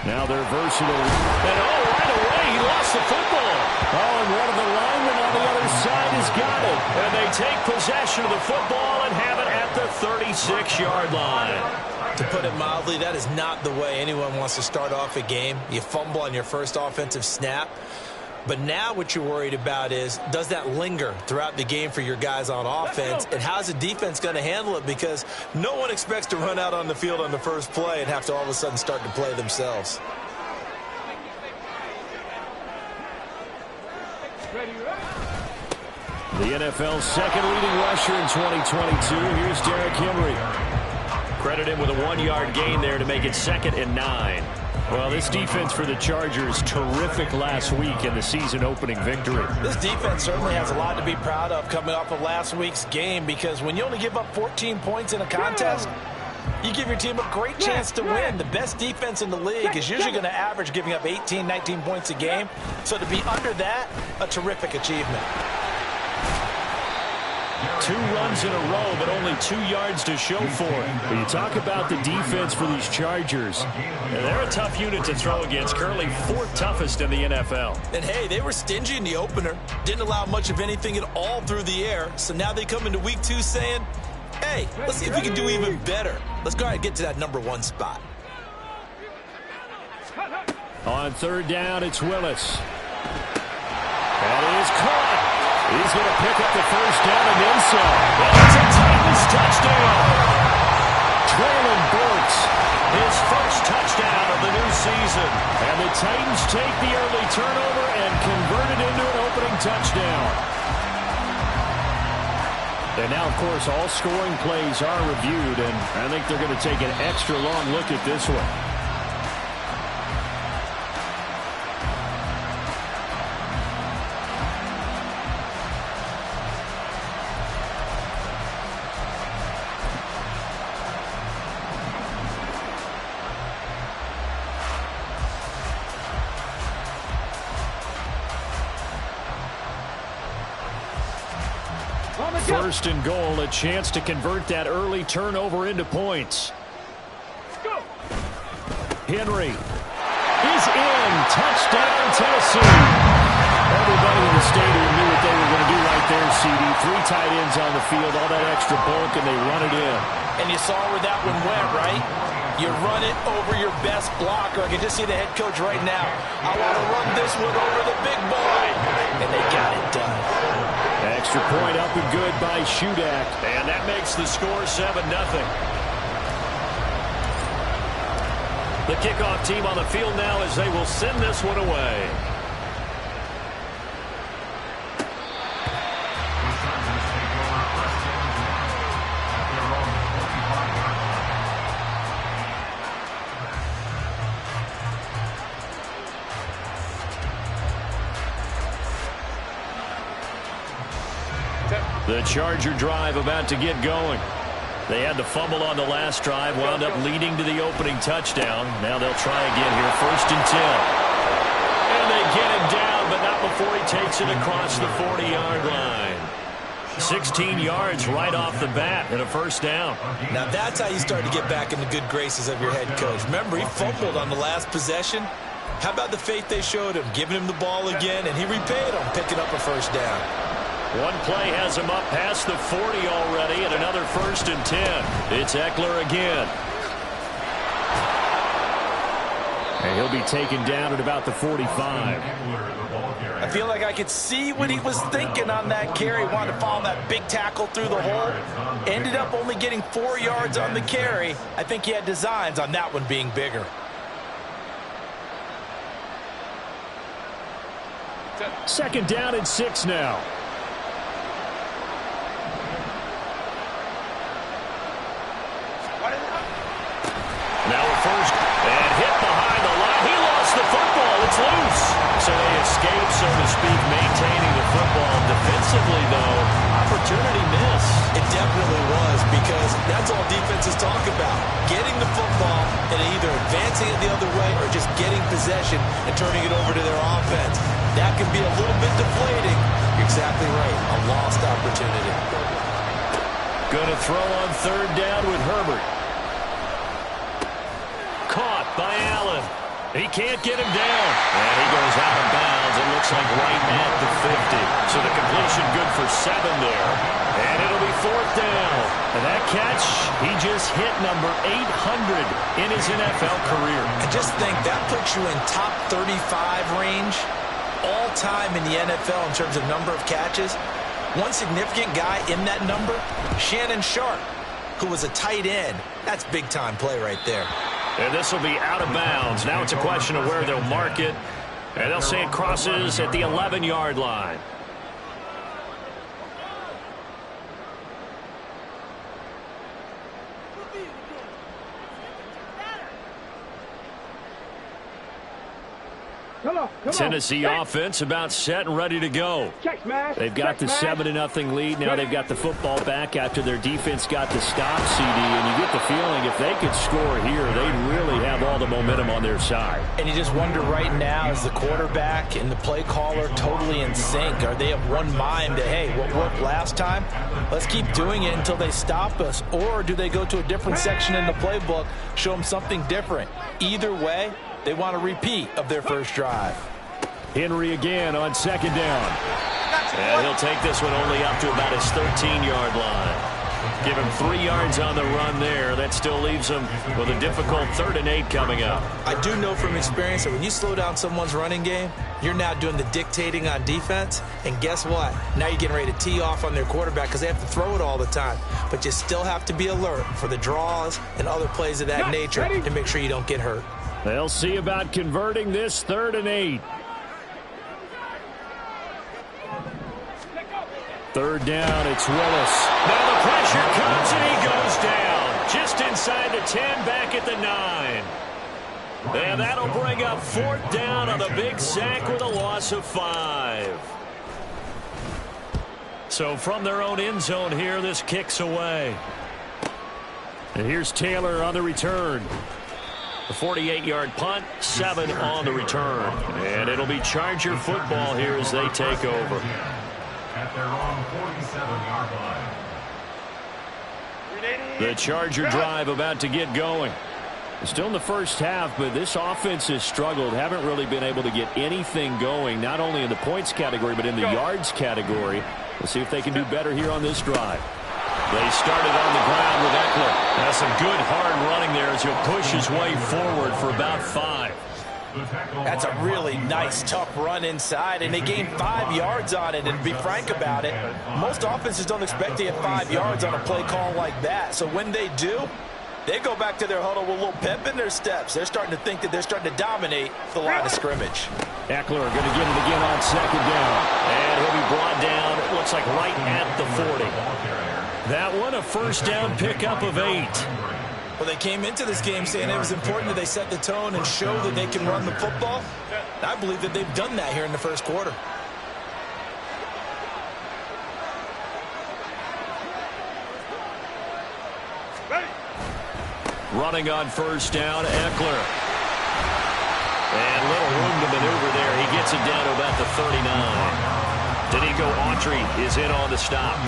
Now they're versatile. And right away, he lost the football. And one of the linemen on the other side has got it. And they take possession of the football and have it at the 36-yard line. To put it mildly, that is not the way anyone wants to start off a game. You fumble on your first offensive snap. But now what you're worried about is, does that linger throughout the game for your guys on offense? And how's the defense going to handle it? Because no one expects to run out on the field on the first play and have to all of a sudden start to play themselves. The NFL's second leading rusher in 2022. Here's Derrick Henry. Credit him with a 1-yard gain there to make it 2nd and 9. Well, this defense for the Chargers, terrific last week in the season-opening victory. This defense certainly has a lot to be proud of coming off of last week's game, because when you only give up 14 points in a contest, you give your team a great chance to win. The best defense in the league is usually going to average giving up 18, 19 points a game. So to be under that, a terrific achievement. 2 runs in a row, but only 2 yards to show for it. When you talk about the defense for these Chargers, they're a tough unit to throw against, currently 4th toughest in the NFL. And hey, they were stingy in the opener, didn't allow much of anything at all through the air. So now they come into week 2 saying, hey, let's see if we can do even better. Let's go ahead and get to that number 1 spot. On 3rd down, it's Willis. That is caught. He's going to pick up the first down and then some. It's a Titans touchdown. Traylon Burks, his first touchdown of the new season. And the Titans take the early turnover and convert it into an opening touchdown. And now, of course, all scoring plays are reviewed, and I think they're going to take an extra long look at this one. First and goal, a chance to convert that early turnover into points. Henry is in. Touchdown, Tennessee. Everybody in the stadium knew what they were going to do right there, CD. 3 tight ends on the field, all that extra bulk, and they run it in. And you saw where that one went, right? You run it over your best blocker. I can just see the head coach right now. I want to run this one over the big boy. And they got it done. Extra point up and good by Shudak. And that makes the score 7-0. The kickoff team on the field now as they will send this one away. The Charger drive about to get going. They had the fumble on the last drive, wound up leading to the opening touchdown. Now they'll try again here, 1st and 10. And they get him down, but not before he takes it across the 40-yard line. 16 yards right off the bat and a 1st down. Now that's how you start to get back in the good graces of your head coach. Remember, he fumbled on the last possession. How about the faith they showed him, giving him the ball again, and he repaid them, picking up a 1st down. One play has him up past the 40 already, and another 1st and 10. It's Eckler again. And he'll be taken down at about the 45. I feel like I could see what he was thinking on that carry. Wanted to follow that big tackle through the hole. Ended up only getting 4 yards on the carry. I think he had designs on that one being bigger. Second down and 6 now. Now a first, and hit behind the line. He lost the football. It's loose. So they escape, so to speak, maintaining the football. Defensively, though, opportunity miss. It definitely was, because that's all defenses talk about. Getting the football and either advancing it the other way or just getting possession and turning it over to their offense. That can be a little bit deflating. You're exactly right. A lost opportunity. Going to throw on third down with Herbert. Caught by Allen. He can't get him down. And he goes out of bounds. It looks like right at the 50. So the completion good for 7 there. And it'll be fourth down. And that catch, he just hit number 800 in his NFL career. I just think that puts you in top 35 range all time in the NFL in terms of number of catches. One significant guy in that number, Shannon Sharpe, who was a tight end. That's big-time play right there. And this will be out of bounds. Now it's a question of where they'll mark it. And they'll say it crosses at the 11-yard line. Tennessee offense about set and ready to go. They've got the 7-0 lead. Now they've got the football back after their defense got the stop, CD. And you get the feeling if they could score here, they'd really have all the momentum on their side. And you just wonder right now, is the quarterback and the play caller totally in sync? Are they of one mind that, hey, what worked last time? Let's keep doing it until they stop us. Or do they go to a different section in the playbook, show them something different? Either way, they want a repeat of their first drive. Henry again on second down. And he'll take this one only up to about his 13-yard line. Give him 3 yards on the run there. That still leaves him with a difficult 3rd and 8 coming up. I do know from experience that when you slow down someone's running game, you're now doing the dictating on defense. And guess what? Now you're getting ready to tee off on their quarterback because they have to throw it all the time. But you still have to be alert for the draws and other plays of that nature to make sure you don't get hurt. They'll see about converting this 3rd and 8. 3rd down, it's Willis. Now the pressure comes and he goes down. Just inside the 10, back at the 9. And that'll bring up 4th down on a big sack with a loss of 5. So from their own end zone here, this kicks away. And here's Taylor on the return. A 48-yard punt, 7 on the return. And it'll be Charger football here as they take over. At their own 47-yard line. The Charger drive about to get going. Still in the first half, but this offense has struggled. Haven't really been able to get anything going, not only in the points category, but in the yards category. We'll see if they can do better here on this drive. They started on the ground with Eckler. That's some good hard running there as he'll push his way forward for about 5. That's a really nice, tough run inside, and they gained 5 yards on it. And to be frank about it, most offenses don't expect to get 5 yards on a play call like that. So when they do, they go back to their huddle with a little pep in their steps. They're starting to think that they're starting to dominate the line of scrimmage. Eckler going to get it again on second down. And he'll be brought down, it looks like right at the 40. That one, a first down pickup of 8. Well, they came into this game saying it was important that they set the tone and show that they can run the football. I believe that they've done that here in the first quarter. Running on first down, Eckler. And little room to maneuver there. He gets it down to about the 39. Danico Autry is in on the stop.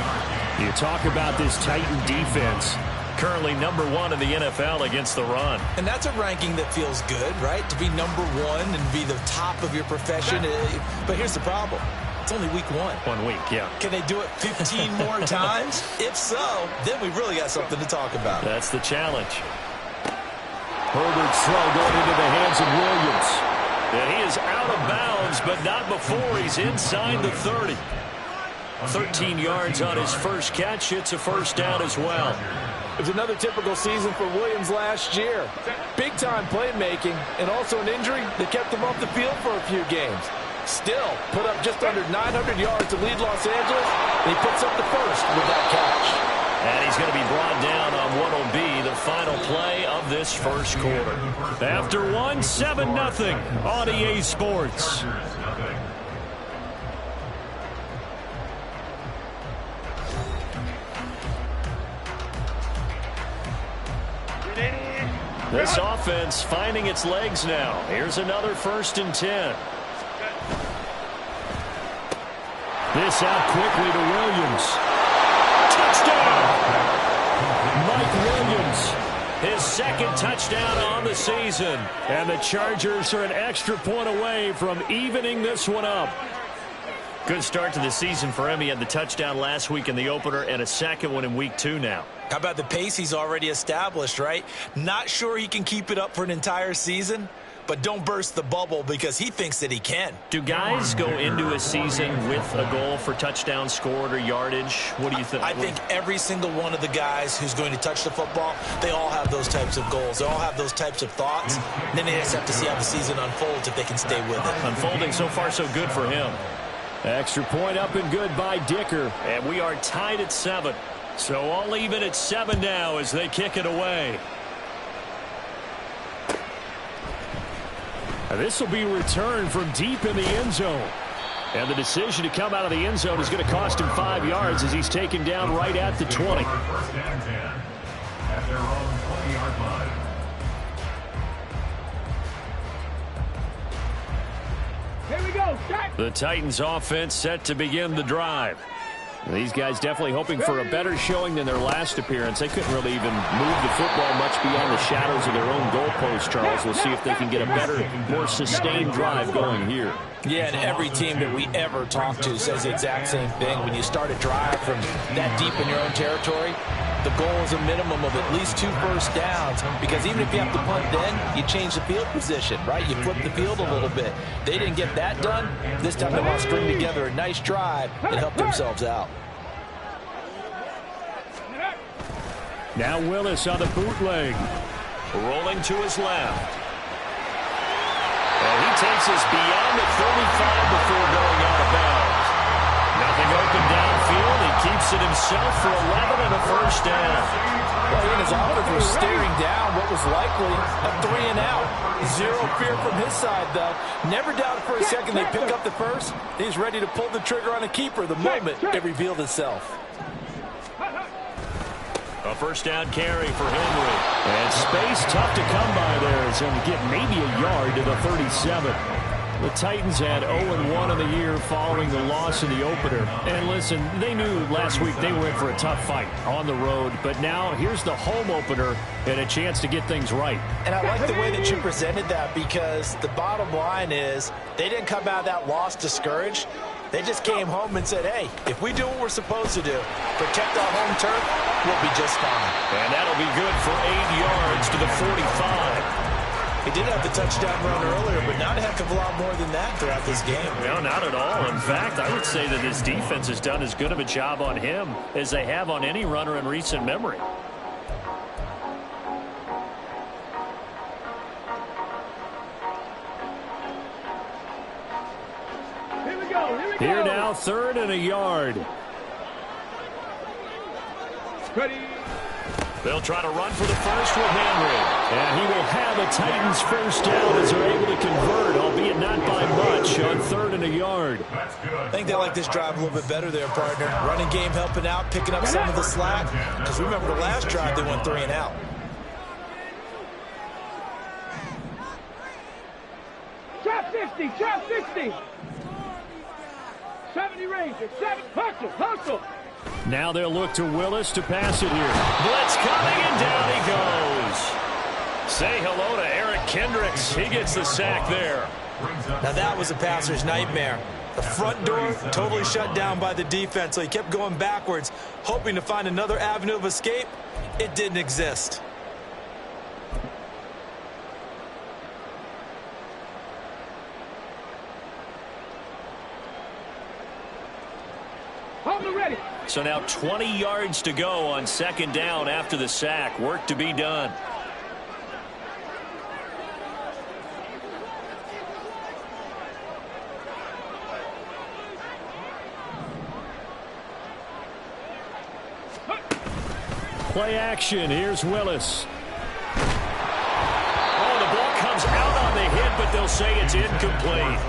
You talk about this Titan defense. Currently number 1 in the NFL against the run. And that's a ranking that feels good, right? To be number 1 and be the top of your profession. But here's the problem. It's only week 1. 1 week, yeah. Can they do it 15 more times? If so, then we really got something to talk about. That's the challenge. Herbert's throw going into the hands of Williams. And he is out of bounds, but not before he's inside the 30. 13 yards on his first catch. It's a first down as well. It was another typical season for Williams last year. Big-time playmaking and also an injury that kept him off the field for a few games. Still, put up just under 900 yards to lead Los Angeles, and he puts up the first with that catch. And he's going to be brought down on what will be the final play of this first quarter. After 1, 7-0 on EA Sports. This offense finding its legs now. Here's another 1st and 10. This out quickly to Williams. Touchdown! touchdown on the season. And the Chargers are an extra point away from evening this one up. Good start to the season for him. He had the touchdown last week in the opener and a second one in week 2 now. How about the pace he's already established, right? Not sure he can keep it up for an entire season, but don't burst the bubble because he thinks that he can. Do guys go into a season with a goal for touchdown scored or yardage? What do you think? I think every single one of the guys who's going to touch the football, they all have those types of goals. They all have those types of thoughts. And then they just have to see how the season unfolds if they can stay with it. Unfolding so far so good for him. Extra point up and good by Dicker. And we are tied at 7. So all even at 7 now as they kick it away. This will be returned from deep in the end zone. And the decision to come out of the end zone is going to cost him 5 yards as he's taken down right at the 20. First and 10 at their own 20-yard line. Here we go. Start. The Titans offense set to begin the drive. These guys definitely hoping for a better showing than their last appearance. They couldn't really even move the football much beyond the shadows of their own goalpost, Charles. We'll see if they can get a better, more sustained drive going here. Yeah, and every team that we ever talk to says the exact same thing. When you start a drive from that deep in your own territory, the goal is a minimum of at least 2 first downs, because even if you have to punt then, you change the field position, right? You flip the field a little bit. They didn't get that done. This time they want to string together a nice drive and help themselves out. Now Willis on the bootleg. Rolling to his left. And he takes us beyond the 35 before going out of bounds. Nothing open downfield. He keeps it himself for 11 and a first down. Well, he and his offense were staring down what was likely a 3 and out. Zero fear from his side, though. Never doubted for a second they pick up the first. He's ready to pull the trigger on a keeper the moment it revealed itself. A first down carry for Henry. And space tough to come by there. It's going to get maybe a yard to the 37. The Titans had 0-1 in the year following the loss in the opener. And listen, they knew last week they were in for a tough fight on the road. But now here's the home opener and a chance to get things right. And I like the way that you presented that, because the bottom line is they didn't come out of that loss discouraged. They just came home and said, hey, if we do what we're supposed to do, protect our home turf, we'll be just fine. And that'll be good for 8 yards to the 45. He did have the touchdown run earlier, but not a heck of a lot more than that throughout this game. No, not at all. In fact, I would say that his defense has done as good of a job on him as they have on any runner in recent memory. Here now, 3rd and a yard. Ready. They'll try to run for the first with Henry. And he will have a Titans first down as they're able to convert, albeit not by much, on 3rd and a yard. I think they like this drive a little bit better there, partner. Running game helping out, picking up some of the slack. Because remember the last drive, they went 3 and out. Trap 50. Trap 50. 70 Ranger. 7. Hustle. Now they'll look to Willis to pass it here. Blitz coming, and down he goes. Say hello to Eric Kendricks. He gets the sack there. Now that was a passer's nightmare. The front door totally shut down by the defense, so he kept going backwards, hoping to find another avenue of escape. It didn't exist. Hold it ready. So now 20 yards to go on 2nd down after the sack. Work to be done. Play action. Here's Willis. Oh, the ball comes out on the hit, but they'll say it's incomplete.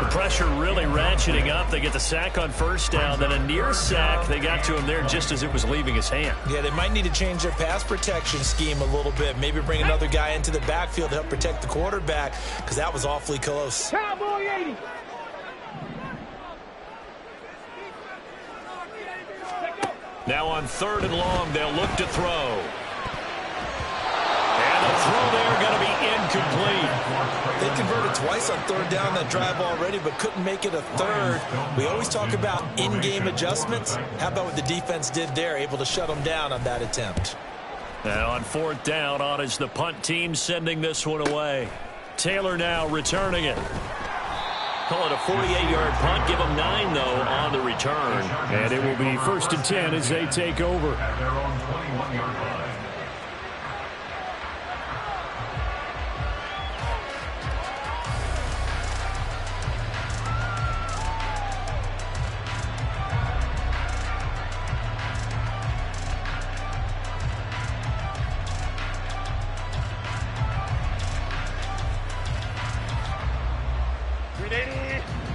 The pressure really ratcheting up. They get the sack on 1st down, then a near sack. They got to him there just as it was leaving his hand. Yeah, they might need to change their pass protection scheme a little bit. Maybe bring another guy into the backfield to help protect the quarterback, because that was awfully close. Cowboy 80. Now on 3rd and long, they'll look to throw. And the throw there going to be incomplete. They converted twice on third down that drive already, but couldn't make it a third. We always talk about in-game adjustments. How about what the defense did there, able to shut them down on that attempt? And on fourth down, on is the punt team sending this one away. Taylor now returning it. Call it a 48-yard punt. Give them 9, though, on the return. And it will be 1st and 10 as they take over. At their own 21-yard line.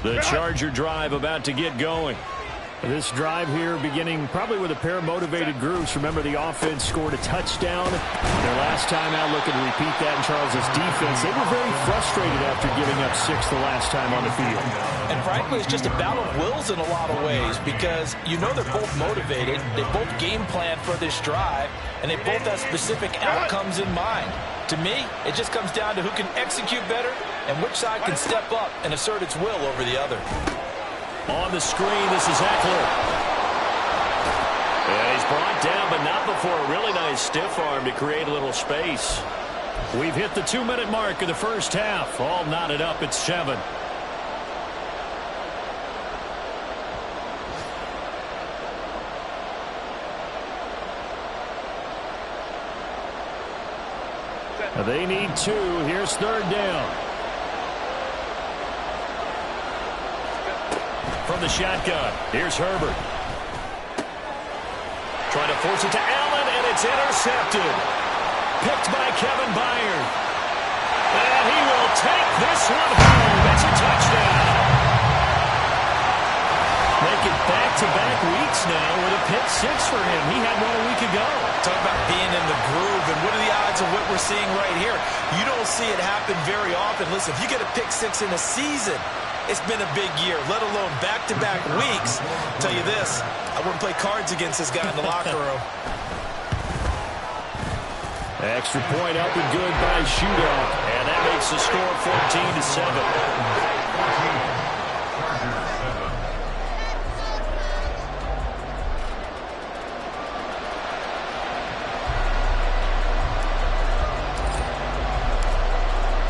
The Charger drive about to get going. This drive here beginning probably with a pair of motivated groups. Remember, the offense scored a touchdown their last time out. Looking to repeat that in Charles' defense. They were very frustrated after giving up 6 the last time on the field. And frankly, it's just a battle of wills in a lot of ways because you know they're both motivated. They both game plan for this drive, and they both have specific outcomes in mind. To me, it just comes down to who can execute better and which side can step up and assert its will over the other. On the screen, this is Eckler. And he's brought down, but not before a really nice stiff arm to create a little space. We've hit the 2-minute mark of the first half. All knotted up at 7. They need 2. Here's third down. From the shotgun, here's Herbert. Trying to force it to Allen, and it's intercepted. Picked by Kevin Byard. And he will take this one home. It's a touchdown. Make it back-to-back weeks now with a pick 6 for him. He had one a week ago. Talk about being in the groove, and what are the odds of what we're seeing right here? You don't see it happen very often. Listen, if you get a pick 6 in a season, it's been a big year, let alone back-to-back weeks. I'll tell you this, I wouldn't play cards against this guy in the locker room. Extra point up and good by Shootout. And that makes the score 14-7.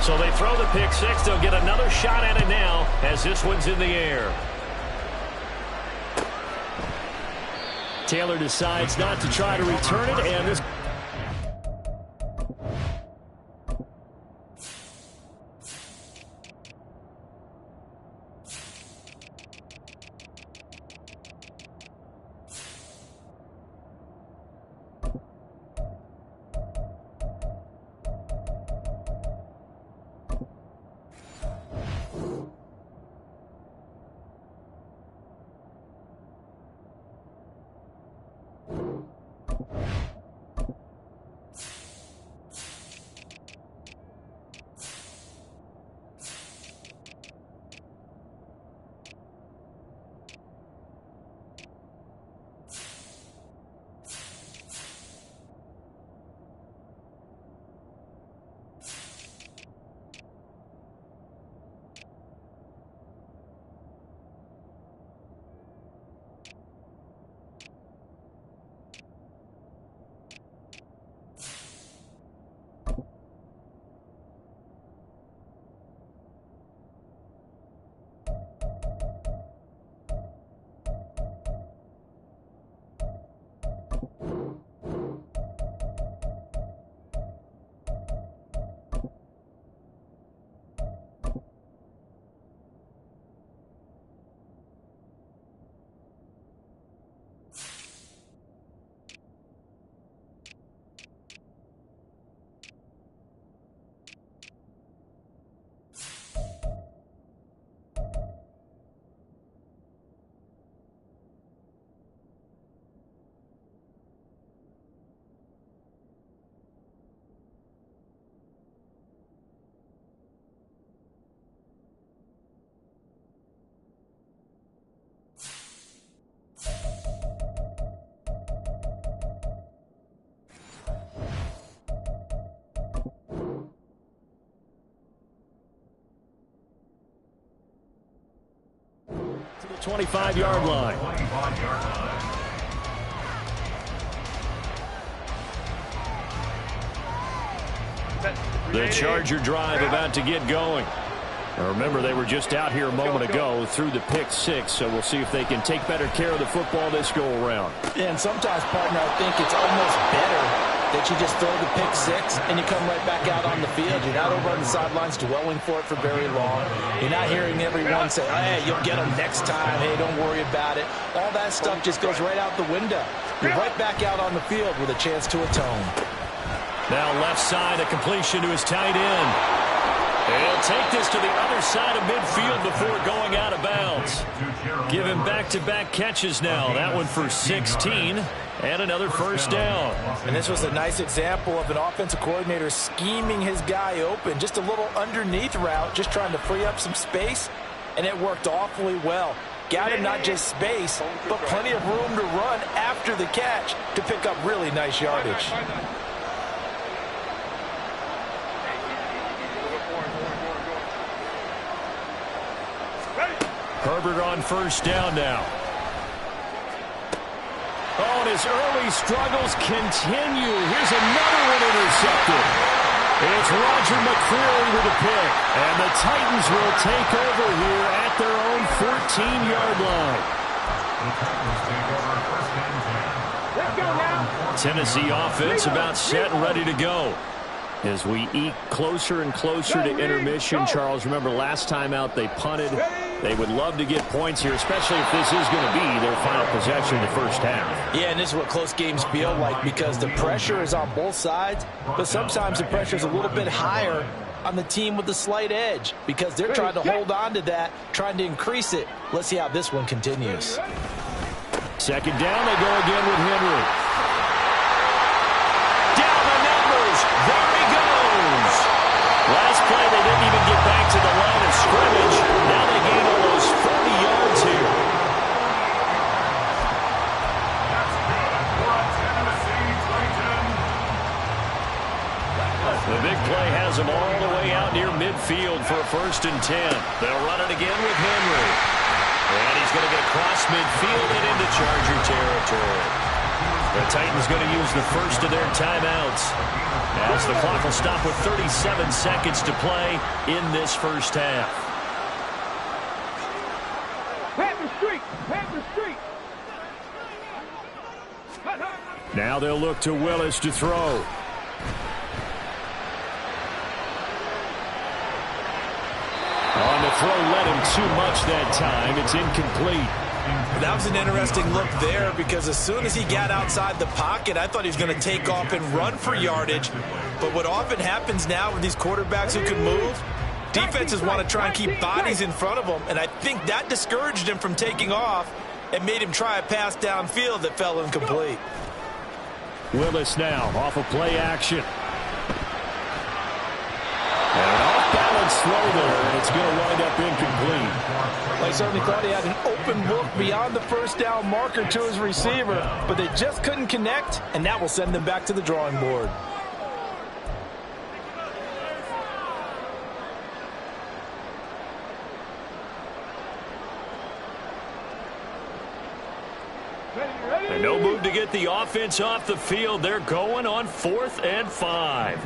So they throw the pick 6. They'll get another shot at it now as this one's in the air. Taylor decides not to try to return it, and this... 25-yard line. 25-yard line. The Charger drive about to get going. Now remember, they were just out here a moment ago through the pick six, so we'll see if they can take better care of the football this go-around. And sometimes, partner, I think it's almost better that you just throw the pick six and you come right back out on the field. You're not over on the sidelines dwelling for it for very long. You're not hearing everyone say, hey, you'll get them next time. Hey, don't worry about it. All that stuff just goes right out the window. You're right back out on the field with a chance to atone. Now left side, a completion to his tight end. He'll take this to the other side of midfield before going out of bounds. Give him back-to-back catches now. That one for 16 and another first down. And this was a nice example of an offensive coordinator scheming his guy open. Just a little underneath route, just trying to free up some space, and it worked awfully well. Got him not just space, but plenty of room to run after the catch to pick up really nice yardage. Herbert on first down now. Oh, and his early struggles continue. Here's another one intercepted. It's Roger McCreary with a pick. And the Titans will take over here at their own 14-yard line. Let's go now. Tennessee offense about set and ready to go. As we eke closer and closer to intermission, Charles, remember last time out they punted. They would love to get points here, especially if this is going to be their final possession in the first half. Yeah, and this is what close games feel like because the pressure is on both sides, but sometimes the pressure is a little bit higher on the team with the slight edge because they're trying to hold on to that, trying to increase it. Let's see how this one continues. Second down, they go again with Henry. Down the numbers. There he goes. Last play, they didn't even get back to the line of scrimmage. Now they gain almost 40 yards here. The big play has them all the way out near midfield for a 1st and 10. They'll run it again with Henry. And he's going to get across midfield and into Charger territory. The Titans going to use the first of their timeouts as the clock will stop with 37 seconds to play in this first half. Panther Street! Panther Street! Now they'll look to Willis to throw. On the throw, led him too much that time. It's incomplete. That was an interesting look there because as soon as he got outside the pocket, I thought he was going to take off and run for yardage. But what often happens now with these quarterbacks who can move, defenses want to try and keep bodies in front of them, and I think that discouraged him from taking off and made him try a pass downfield that fell incomplete. Willis now off of play action. And an off-balance throw there, and it's going to wind up incomplete. I certainly thought he had an open look beyond the first down marker to his receiver, but they just couldn't connect, and that will send them back to the drawing board. And no move to get the offense off the field. They're going on 4th and 5.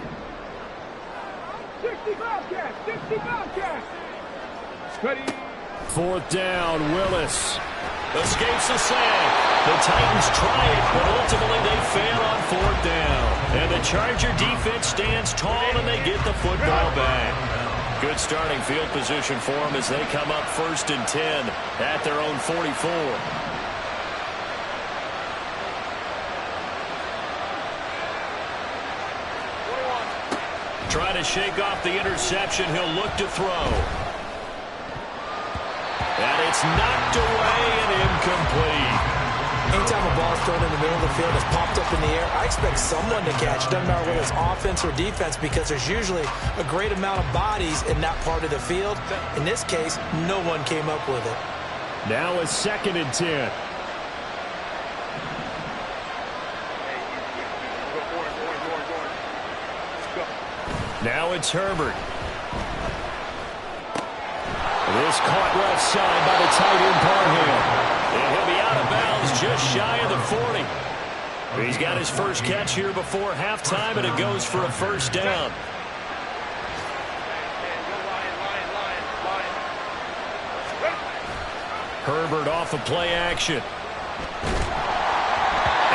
60 Bobcats! 60 Bobcats! Ready? 4th down, Willis. Escapes the sack. The Titans try it, but ultimately they fail on 4th down. And the Charger defense stands tall, and they get the football back. Good starting field position for them as they come up 1st and 10 at their own 44. Trying to shake off the interception. He'll look to throw. And it's knocked away and incomplete. Anytime a ball is thrown in the middle of the field, it's popped up in the air, I expect someone to catch. Doesn't matter whether it's offense or defense because there's usually a great amount of bodies in that part of the field. In this case, no one came up with it. Now a 2nd and 10. Now it's Herbert. This caught left side by the tight end Parham. And he'll be out of bounds just shy of the 40. He's got his first catch here before halftime, and it goes for a first down. Herbert off of play action. And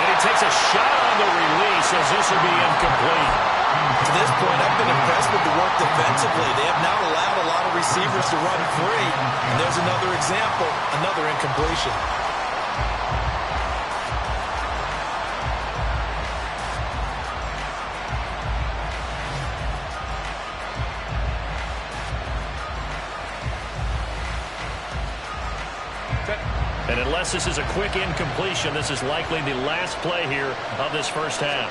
he takes a shot on the release as this will be incomplete. To this point, I've been impressed with the work defensively. They have not allowed a lot of receivers to run free. And there's another example, another incompletion. And unless this is a quick incompletion, this is likely the last play here of this first half.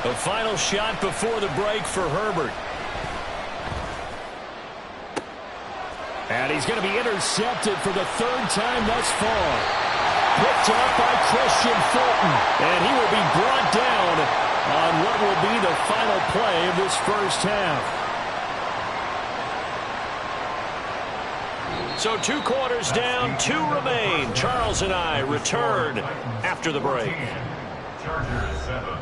The final shot before the break for Herbert. And he's going to be intercepted for the third time thus far. Picked up by Christian Fulton. And he will be brought down on what will be the final play of this first half. So 2 quarters down, 2 remain. Charles and I return after the break. Chargers 7.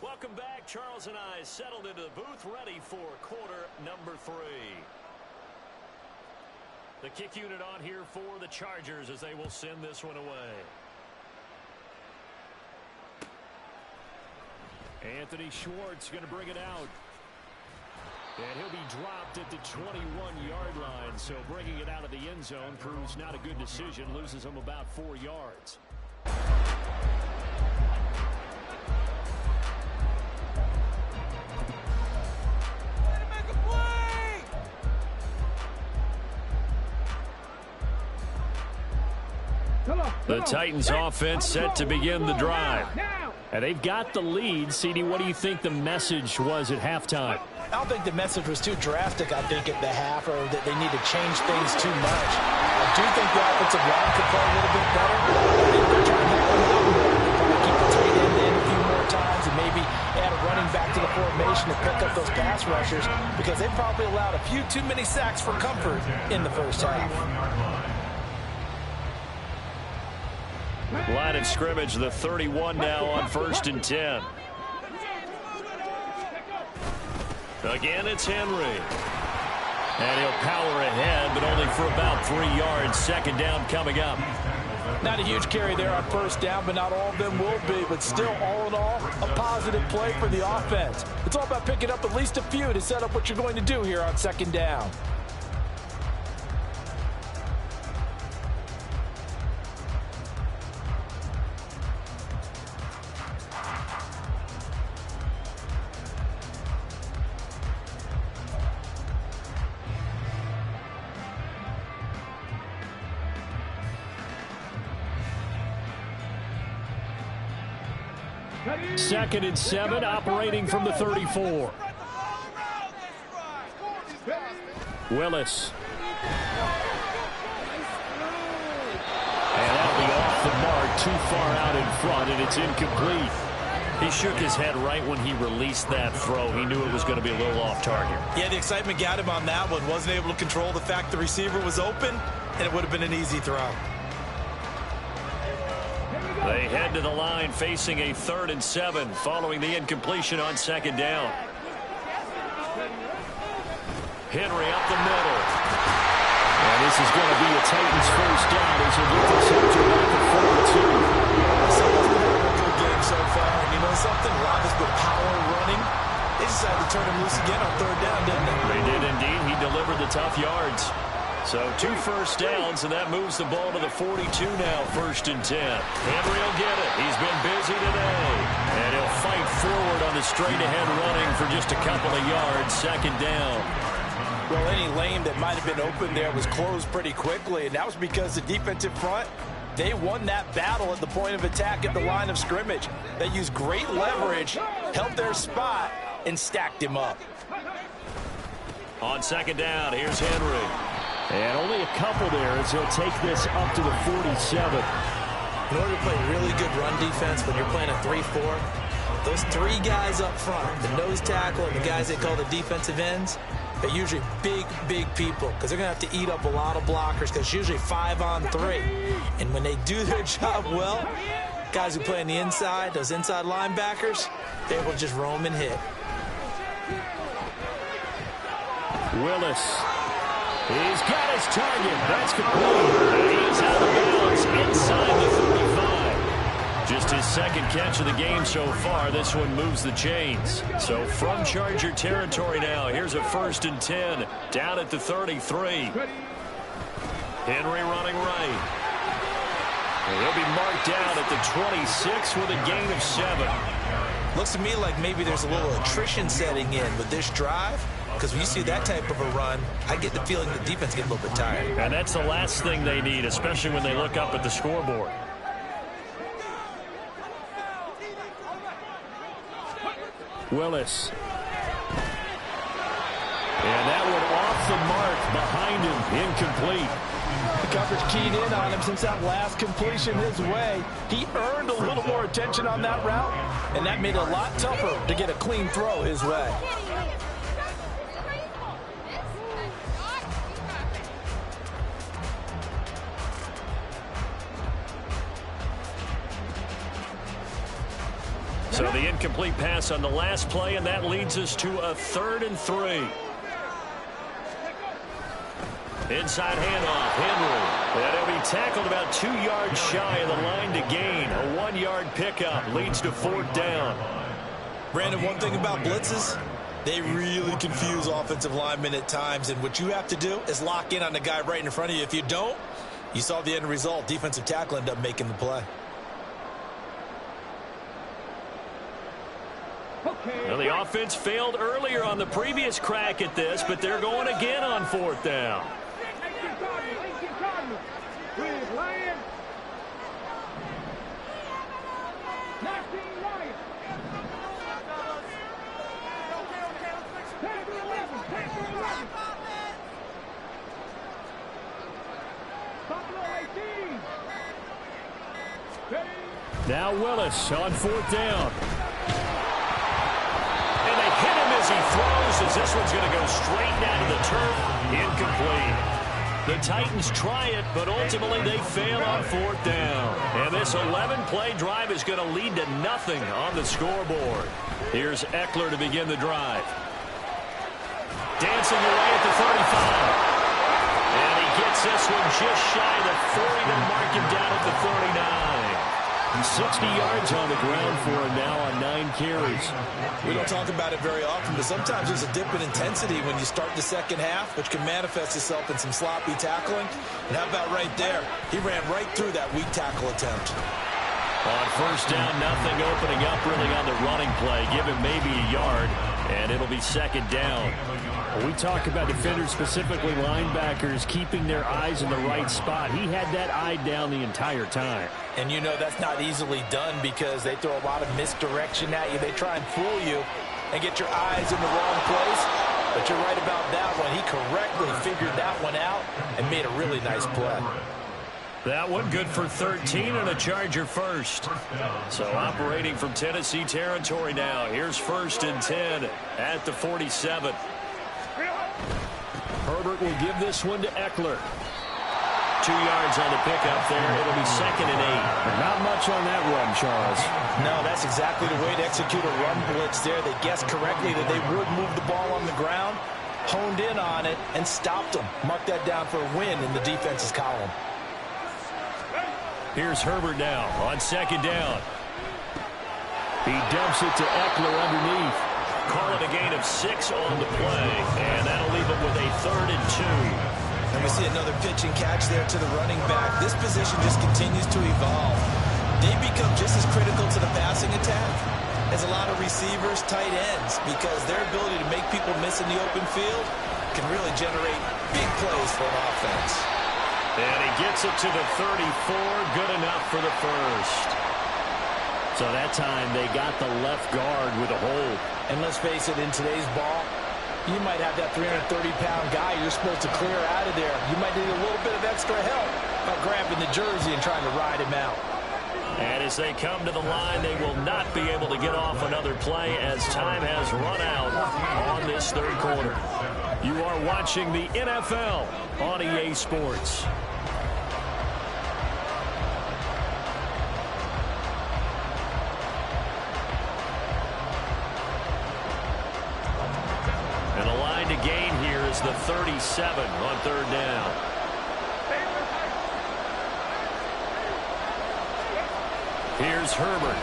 Welcome back. Charles and I settled into the booth, ready for quarter number 3. The kick unit on here for the Chargers as they will send this one away. Anthony Schwartz going to bring it out. And he'll be dropped at the 21-yard line. So bringing it out of the end zone proves not a good decision. Loses him about 4 yards. The Titans offense set to begin the drive. And they've got the lead. CD, what do you think the message was at halftime? I don't think the message was too drastic, I think, at the half, or that they need to change things too much. I do think the offensive line could play a little bit better. I think they're trying to help them out more. They're keep the tight end in a few more times and maybe add a running back to the formation to pick up those pass rushers, because they probably allowed a few too many sacks for comfort in the first half. Line of scrimmage, the 31 now on 1st and 10. Again, it's Henry. And he'll power ahead, but only for about 3 yards. Second down coming up. Not a huge carry there on first down, but not all of them will be. But still, all in all, a positive play for the offense. It's all about picking up at least a few to set up what you're going to do here on second down. Second and 7, operating from the 34. Willis. And that'll be off the mark, too far out in front, and it's incomplete. He shook his head right when he released that throw. He knew it was going to be a little off target. Yeah, the excitement got him on that one. Wasn't able to control the fact the receiver was open, and it would have been an easy throw. They head to the line facing a 3rd and 7 following the incompletion on second down. Henry up the middle. And this is going to be a Titans first down as he'll get this up to about the 42. So it's been a good game so far. And you know something? A lot of it's been power running. They decided to turn him loose again on 3rd down, didn't they? They did indeed. He delivered the tough yards. So 2 first downs, and that moves the ball to the 42 now, 1st and 10. Henry will get it. He's been busy today. And he'll fight forward on the straight-ahead running for just a couple of yards, second down. Well, any lane that might have been open there was closed pretty quickly, and that was because the defensive front, they won that battle at the point of attack at the line of scrimmage. They used great leverage, held their spot, and stacked him up. On second down, here's Henry. And only a couple there as he'll take this up to the 47. In order to play really good run defense when you're playing a 3-4, those three guys up front, the nose tackle and the guys they call the defensive ends, they're usually big, big people because they're going to have to eat up a lot of blockers because it's usually 5-on-3. And when they do their job well, guys who play on the inside, those inside linebackers, they will just roam and hit. Willis. He's got his target. That's complete. He's out of bounds inside the 35. Just his second catch of the game so far. This one moves the chains. So from Charger territory now, here's a 1st and 10 down at the 33. Henry running right. And he'll be marked down at the 26 with a gain of 7. Looks to me like maybe there's a little attrition setting in with this drive. Because when you see that type of a run, I get the feeling the defense gets a little bit tired. And that's the last thing they need, especially when they look up at the scoreboard. Willis. And that one off the mark behind him. Incomplete. The coverage keyed in on him since that last completion his way. He earned a little more attention on that route, and that made it a lot tougher to get a clean throw his way. So the incomplete pass on the last play, and that leads us to a 3rd and 3. Inside handoff, Henry. And he'll be tackled about 2 yards shy of the line to gain. A 1-yard pickup leads to 4th down. Brandon, one thing about blitzes, they really confuse offensive linemen at times, and what you have to do is lock in on the guy right in front of you. If you don't, you saw the end result. Defensive tackle ended up making the play. Well, the offense failed earlier on the previous crack at this, but they're going again on 4th down. Now Willis on 4th down. And they hit him as he throws, as this one's going to go straight down to the turf. Incomplete. The Titans try it, but ultimately they fail on 4th down. And this 11-play drive is going to lead to nothing on the scoreboard. Here's Eckler to begin the drive. Dancing away at the 35. And he gets this one just shy of the 40 to mark him down at the 39. 60 yards on the ground for him now on 9 carries. We don't talk about it very often, but sometimes there's a dip in intensity when you start the second half, which can manifest itself in some sloppy tackling. And how about right there? He ran right through that weak tackle attempt. On 1st down, nothing opening up really on the running play. Give him maybe a yard, and it'll be 2nd down. When we talk about defenders, specifically linebackers, keeping their eyes in the right spot. He had that eye down the entire time. And you know that's not easily done because they throw a lot of misdirection at you. They try and fool you and get your eyes in the wrong place. But you're right about that one. He correctly figured that one out and made a really nice play. That one good for 13 and a Charger first. So operating from Tennessee territory now. Here's 1st and 10 at the 47. Herbert will give this one to Eckler. 2 yards on the pickup there. It'll be 2nd and 8. Not much on that run, Charles. No, that's exactly the way to execute a run blitz there. They guessed correctly that they would move the ball on the ground, honed in on it, and stopped them. Mark that down for a win in the defense's column. Here's Herbert now on 2nd down. He dumps it to Eckler underneath. Call it a gain of 6 on the play, and that'll leave him with a 3rd and 2. And we see another pitch and catch there to the running back. This position just continues to evolve. They become just as critical to the passing attack as a lot of receivers, tight ends, because their ability to make people miss in the open field can really generate big plays for an offense. And he gets it to the 34. Good enough for the first. So that time they got the left guard with a hold. And let's face it, in today's ball, you might have that 330-pound guy you're supposed to clear out of there. You might need a little bit of extra help by grabbing the jersey and trying to ride him out. And as they come to the line, they will not be able to get off another play as time has run out on this third quarter. You are watching the NFL on EA Sports. And the line to gain here is the 37 on third down. Here's Herbert.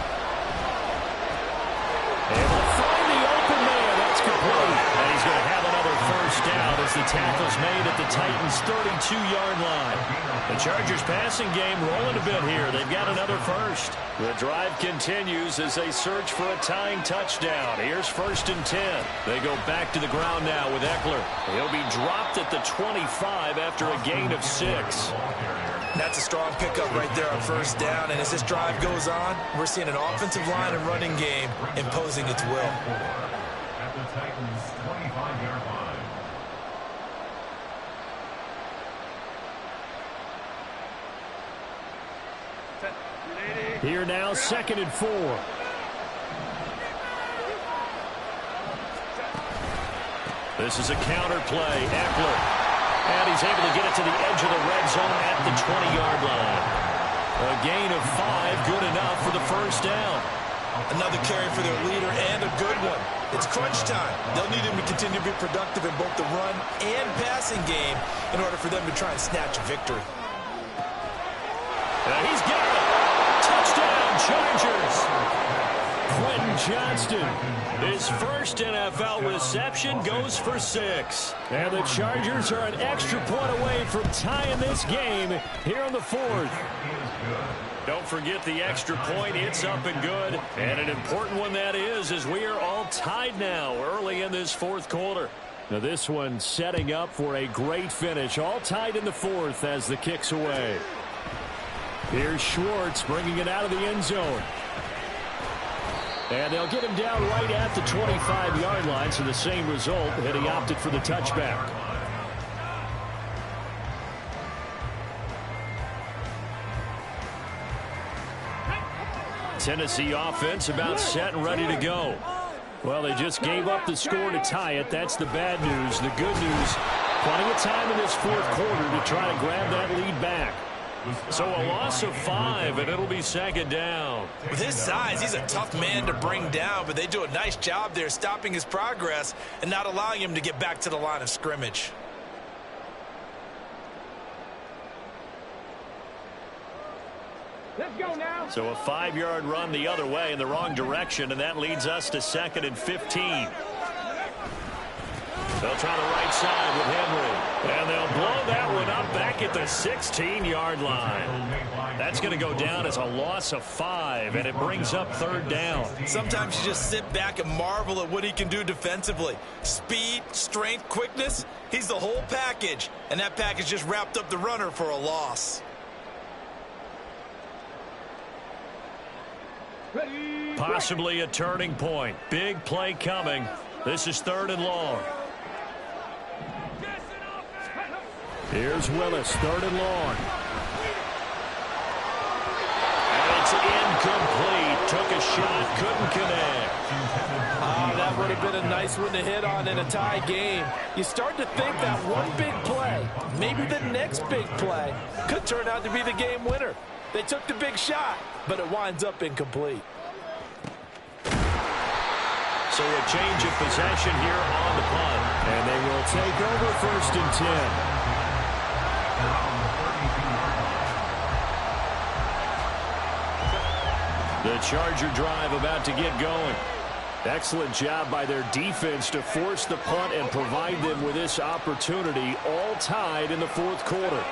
Able to find the open man. That's complete. And he's going to have another first down as the tackle's made at the Titans' 32-yard line. The Chargers' passing game rolling a bit here. They've got another first. The drive continues as they search for a tying touchdown. Here's 1st and 10. They go back to the ground now with Eckler. He'll be dropped at the 25 after a gain of 6. That's a strong pickup right there on first down. And as this drive goes on, we're seeing an offensive line and running game imposing its will. At the Titans' 25-yard line. Here now, 2nd and 4. This is a counter play. Eckler. And he's able to get it to the edge of the red zone at the 20-yard line. A gain of 5, good enough for the first down. Another carry for their leader and a good one. It's crunch time. They'll need him to continue to be productive in both the run and passing game in order for them to try and snatch a victory. And he's got it. Touchdown, Chargers. Quentin Johnston. His first NFL reception goes for 6. And the Chargers are an extra point away from tying this game here in the 4th. Don't forget the extra point. It's up and good. And an important one that is, as we are all tied now early in this 4th quarter. Now this one setting up for a great finish. All tied in the 4th as the kick's away. Here's Schwartz bringing it out of the end zone. And they'll get him down right at the 25-yard line, so the same result, and he opted for the touchback. Tennessee offense about set and ready to go. Well, they just gave up the score to tie it. That's the bad news. The good news, plenty of time in this 4th quarter to try to grab that lead back. So a loss of 5, and it'll be 2nd down. With his size, he's a tough man to bring down, but they do a nice job there stopping his progress and not allowing him to get back to the line of scrimmage. Let's go now. So a 5-yard run the other way in the wrong direction, and that leads us to 2nd and 15. They'll try the right side with Henry. And they'll blow that one up back at the 16-yard line. That's going to go down as a loss of 5, and it brings up 3rd down. Sometimes you just sit back and marvel at what he can do defensively. Speed, strength, quickness, he's the whole package. And that package just wrapped up the runner for a loss. Possibly a turning point. Big play coming. This is 3rd and long. Here's Willis, 3rd and long. And it's incomplete. Took a shot, couldn't connect. That would have been a nice one to hit on in a tie game. You start to think that one big play, maybe the next big play, could turn out to be the game winner. They took the big shot, but it winds up incomplete. So a change of possession here on the punt. And they will take over 1st and 10. The Charger drive about to get going. Excellent job by their defense to force the punt and provide them with this opportunity, all tied in the fourth quarter.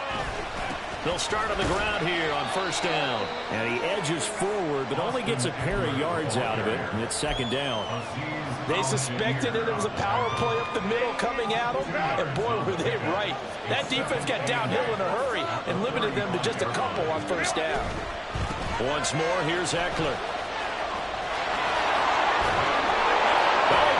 They'll start on the ground here on first down. And he edges forward, but only gets a pair of yards out of it, and it's second down. They suspected that it was a power play up the middle coming at them, and boy, were they right. That defense got downhill in a hurry and limited them to just a couple on first down. Once more, here's Eckler.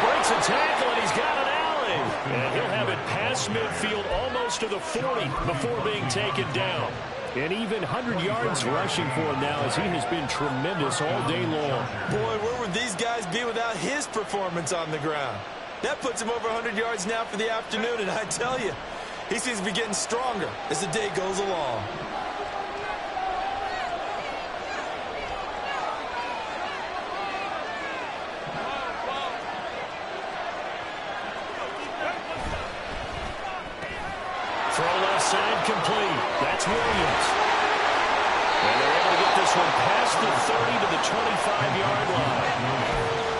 Breaks a tackle, and he's got an alley. And he'll have it past midfield almost to the 40 before being taken down. And even 100 yards rushing for him now, as he has been tremendous all day long. Boy, where would these guys be without his performance on the ground? That puts him over 100 yards now for the afternoon, and I tell you, he seems to be getting stronger as the day goes along. Side complete. That's Williams. And they're able to get this one past the 30 to the 25-yard line.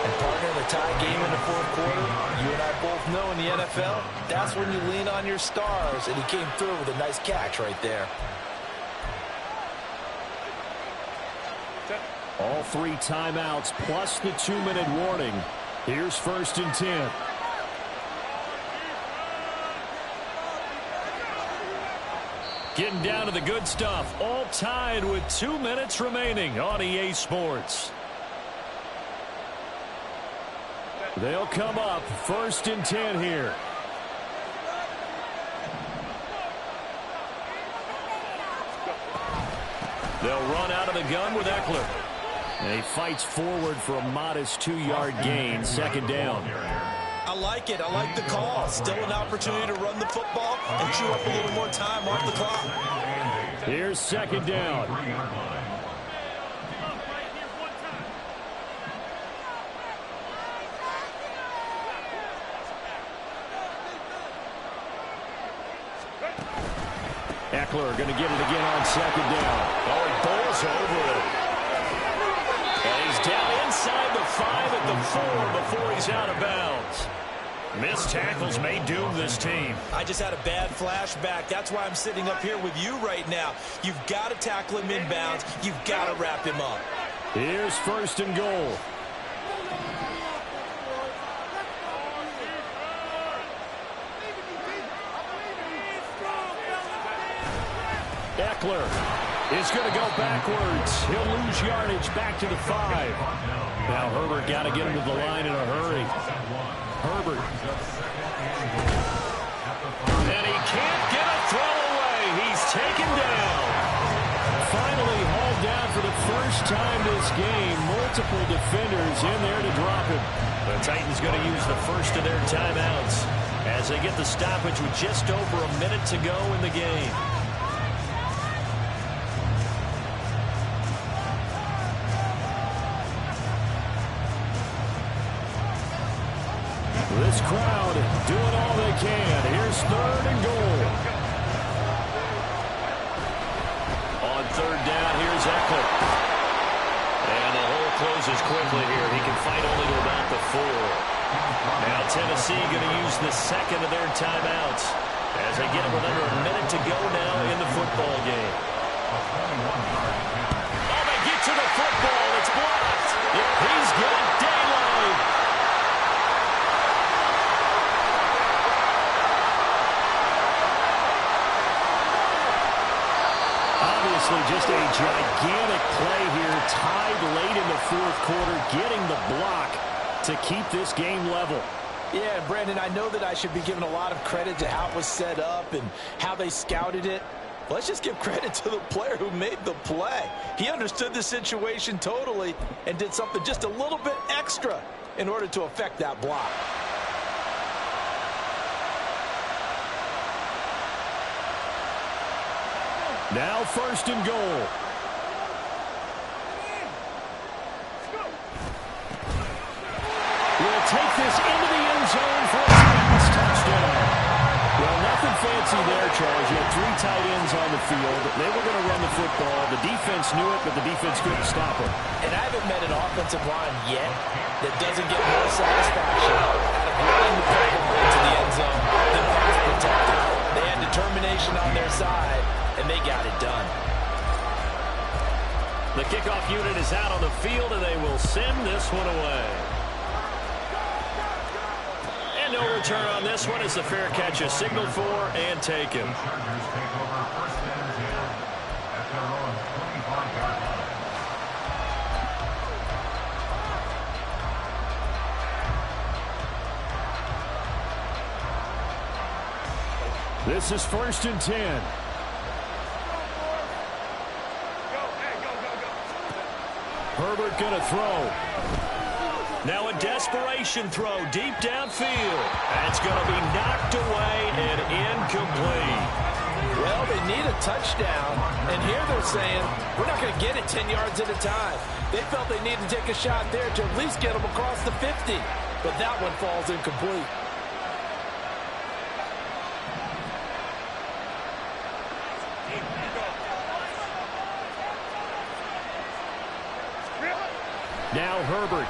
And partner, the tie game in the fourth quarter, you and I both know in the NFL, that's when you lean on your stars, and he came through with a nice catch right there. All 3 timeouts plus the 2-minute warning. Here's first and 10. Getting down to the good stuff. All tied with 2 minutes remaining on EA Sports. They'll come up first and 10 here. They'll run out of the gun with Eckler. And he fights forward for a modest 2-yard gain, second down. I like it. I like the call. Still an opportunity to run the football and chew up a little more time off the clock. Here's second down. Eckler going to get it again on second down. Oh, he bowls over it. And he's down inside the 5 at the 4 before he's out of bounds. Missed tackles may doom this team. I just had a bad flashback. That's why I'm sitting up here with you right now. You've got to tackle him inbounds. You've got to wrap him up. Here's first and goal. Eckler is going to go backwards. He'll lose yardage back to the 5. Now Herbert got to get him to the line in a hurry. Herbert. And he can't get a throw away. He's taken down. Finally hauled down for the first time this game. Multiple defenders in there to drop him. The Titans going to use the first of their timeouts as they get the stoppage with just over a minute to go in the game. This crowd doing all they can. Here's third and goal. On third down, here's Eckler. And the hole closes quickly here. He can fight only to about the 4. Now Tennessee going to use the second of their timeouts as they get it with under a minute to go now in the football game. Oh, they get to the football. It's blocked. He's got daylight. Obviously just a gigantic play here, tied late in the fourth quarter, getting the block to keep this game level. Yeah, Brandon, I know that I should be giving a lot of credit to how it was set up and how they scouted it. Let's just give credit to the player who made the play. He understood the situation totally and did something just a little bit extra in order to affect that block. Now first and goal. Will take this into the end zone for a Titans touchdown. Well, nothing fancy there, Charles, you had 3 tight ends on the field. They were going to run the football. The defense knew it, but the defense couldn't stop it. And I haven't met an offensive line yet that doesn't get more satisfaction out of running the football into the end zone than pass protecting. They had determination on their side, and they got it done. The kickoff unit is out on the field, and they will send this one away. And no return on this one as the fair catch is signaled for and taken. The Chargers take over first and 10 at their own 25-yard line. This is first and 10. Herbert going to throw. Now a desperation throw deep downfield. That's going to be knocked away and incomplete. Well, they need a touchdown, and here they're saying, we're not going to get it 10 yards at a time. They felt they needed to take a shot there to at least get them across the 50, but that one falls incomplete. Now Herbert.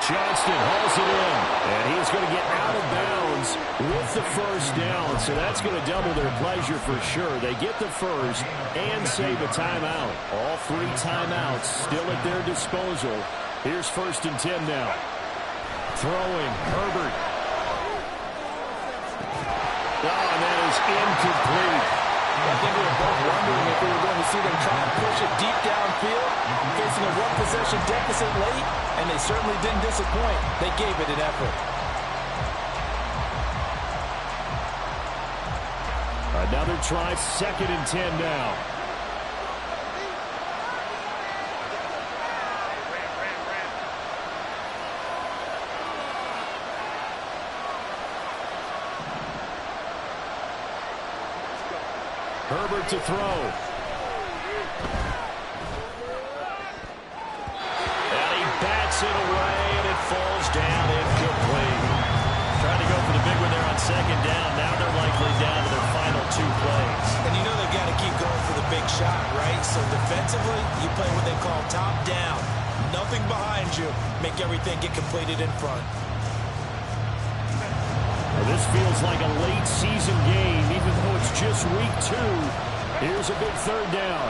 Johnston hauls it in, and he's going to get out of bounds with the first down, so that's going to double their pleasure for sure. They get the first and save a timeout. All 3 timeouts still at their disposal. Here's first and 10 now. Throwing, Herbert. Oh, and that is incomplete. I think we were both wondering if we were going to see them try to push it deep downfield, facing a 1-possession deficit late, and they certainly didn't disappoint. They gave it an effort. Another try, second and 10 now. Herbert to throw. And he bats it away, and it falls down incomplete. Trying to go for the big one there on second down. Now they're likely down to their final 2 plays. And you know they've got to keep going for the big shot, right? So defensively, you play what they call top down. Nothing behind you. Make everything get completed in front. This feels like a late season game, even though it's just week 2. Here's a big third down.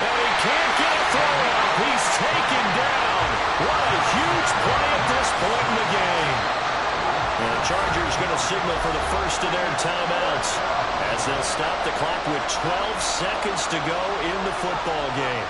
And he can't get a throw up. He's taken down. What a huge play at this point in the game. And the Chargers going to signal for the first of their timeouts as they'll stop the clock with 12 seconds to go in the football game.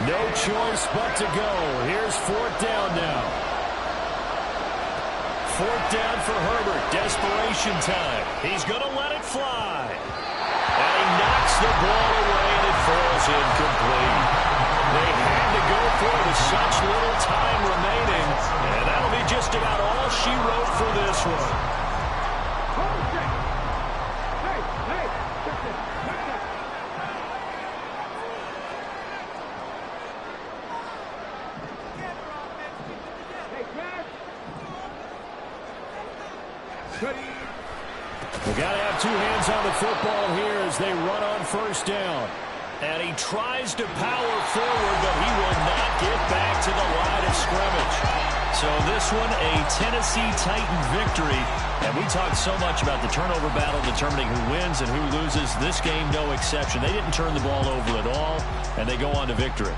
No choice but to go. Here's 4th down now. 4th down for Herbert. Desperation time. He's going to let it fly. And he knocks the ball away, and it falls incomplete. They had to go for it with such little time remaining. And that'll be just about all she wrote for this one. We've got to have 2 hands on the football here as they run on first down. And he tries to power forward, but he will not get back to the line of scrimmage. So this one, a Tennessee Titan victory. And we talked so much about the turnover battle determining who wins and who loses. This game, no exception. They didn't turn the ball over at all, and they go on to victory.